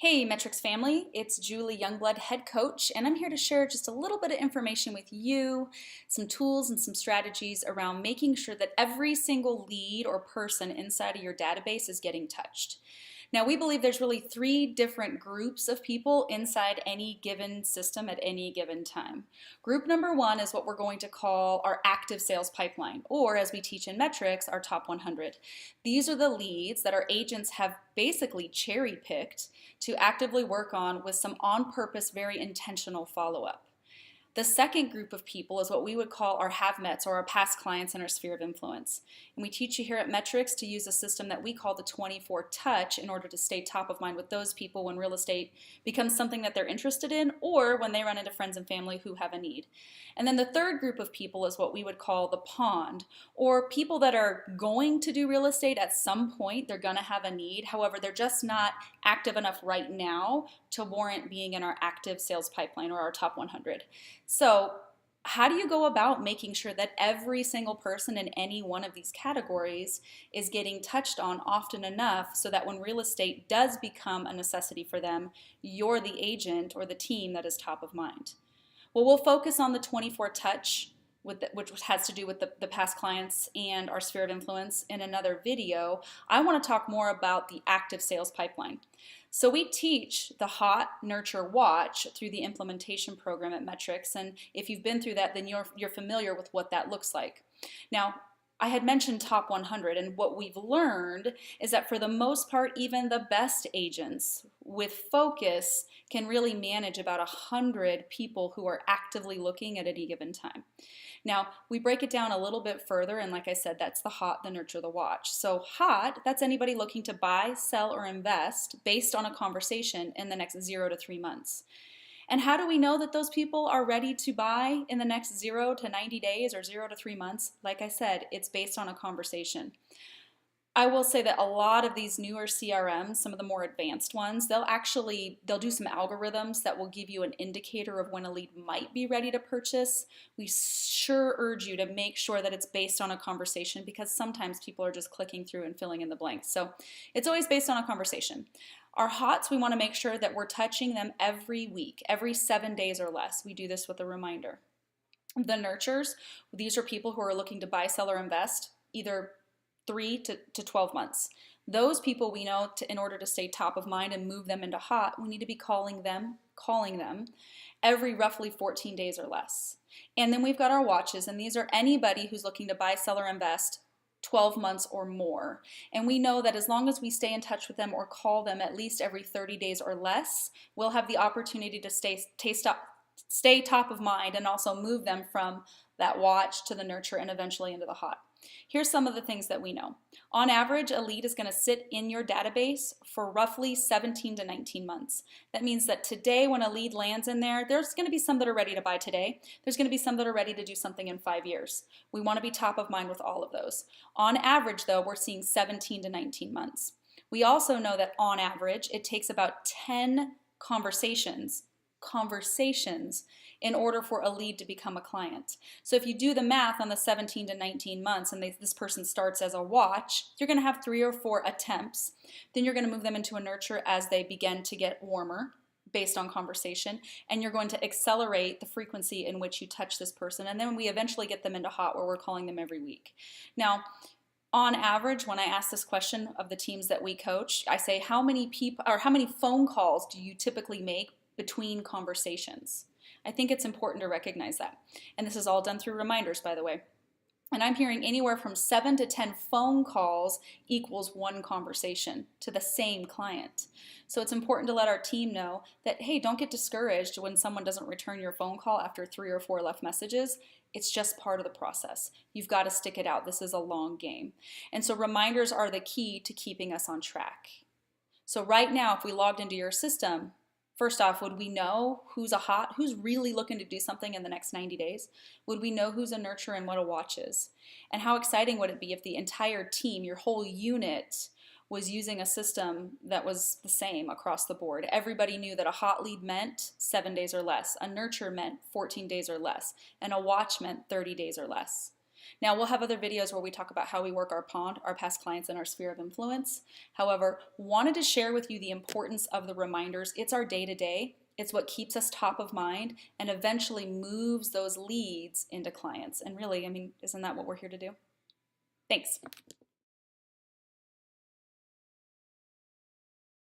Hey Metrics family, it's Julie Youngblood, head coach, and I'm here to share just a little bit of information with you, some tools and some strategies around making sure that every single lead or person inside of your database is getting touched. Now, we believe there's really three different groups of people inside any given system at any given time. Group number one is what we're going to call our active sales pipeline, or as we teach in metrics, our top 100. These are the leads that our agents have basically cherry picked to actively work on with some on purpose, very intentional follow up. The second group of people is what we would call our have-mets, or our past clients in our sphere of influence. And we teach you here at Metrics to use a system that we call the 24 touch in order to stay top of mind with those people when real estate becomes something that they're interested in, or when they run into friends and family who have a need. And then the third group of people is what we would call the pond, or people that are going to do real estate at some point. They're going to have a need. However, they're just not active enough right now to warrant being in our active sales pipeline or our top 100. So how do you go about making sure that every single person in any one of these categories is getting touched on often enough so that when real estate does become a necessity for them, you're the agent or the team that is top of mind? Well, we'll focus on the 24 touch, which has to do with the past clients and our sphere of influence in another video. I want to talk more about the active sales pipeline. So we teach the hot, nurture, watch through the implementation program at Metrics, and if you've been through that, then you're familiar with what that looks like. Now, I had mentioned top 100, and what we've learned is that for the most part, even the best agents with focus can really manage about 100 people who are actively looking at any given time. Now, we break it down a little bit further, and like I said, that's the hot, the nurture, the watch. So hot, that's anybody looking to buy, sell, or invest based on a conversation in the next 0 to 3 months. And how do we know that those people are ready to buy in the next 0 to 90 days or 0 to 3 months? Like I said, it's based on a conversation. I will say that a lot of these newer CRMs, some of the more advanced ones, they'll do some algorithms that will give you an indicator of when a lead might be ready to purchase. We sure urge you to make sure that it's based on a conversation, because sometimes people are just clicking through and filling in the blanks. So it's always based on a conversation. Our hots, we want to make sure that we're touching them every week, every 7 days or less. We do this with a reminder. The nurtures, these are people who are looking to buy, sell, or invest either 3 to 12 months. Those people, we know, in order to stay top of mind and move them into hot, we need to be calling them every roughly 14 days or less. And then we've got our watches, and these are anybody who's looking to buy, sell, or invest 12 months or more. And we know that as long as we stay in touch with them or call them at least every 30 days or less, we'll have the opportunity to stay top of mind and also move them from that watch to the nurture and eventually into the hot. Here's some of the things that we know. On average, a lead is going to sit in your database for roughly 17 to 19 months. That means that today when a lead lands in there, there's going to be some that are ready to buy today. There's going to be some that are ready to do something in 5 years. We want to be top of mind with all of those. On average, though, we're seeing 17 to 19 months. We also know that on average, it takes about 10 conversations in order for a lead to become a client. So if you do the math on the 17 to 19 months and this person starts as a watch, you're going to have 3 or 4 attempts. Then you're going to move them into a nurture as they begin to get warmer based on conversation, and you're going to accelerate the frequency in which you touch this person, and then we eventually get them into hot, where we're calling them every week. Now, on average, when I ask this question of the teams that we coach, I say, how many phone calls do you typically make between conversations? I think it's important to recognize that. And this is all done through reminders, by the way. And I'm hearing anywhere from 7 to 10 phone calls equals 1 conversation to the same client. So it's important to let our team know that, hey, don't get discouraged when someone doesn't return your phone call after 3 or 4 left messages. It's just part of the process. You've got to stick it out. This is a long game. And so reminders are the key to keeping us on track. So right now, if we logged into your system, first off, would we know who's a hot, who's really looking to do something in the next 90 days? Would we know who's a nurture and what a watch is? And how exciting would it be if the entire team, your whole unit, was using a system that was the same across the board? Everybody knew that a hot lead meant 7 days or less, a nurture meant 14 days or less, and a watch meant 30 days or less. Now, we'll have other videos where we talk about how we work our pond, our past clients, and our sphere of influence. However, wanted to share with you the importance of the reminders. It's our day-to-day. It's what keeps us top of mind and eventually moves those leads into clients. And really, I mean, isn't that what we're here to do? Thanks.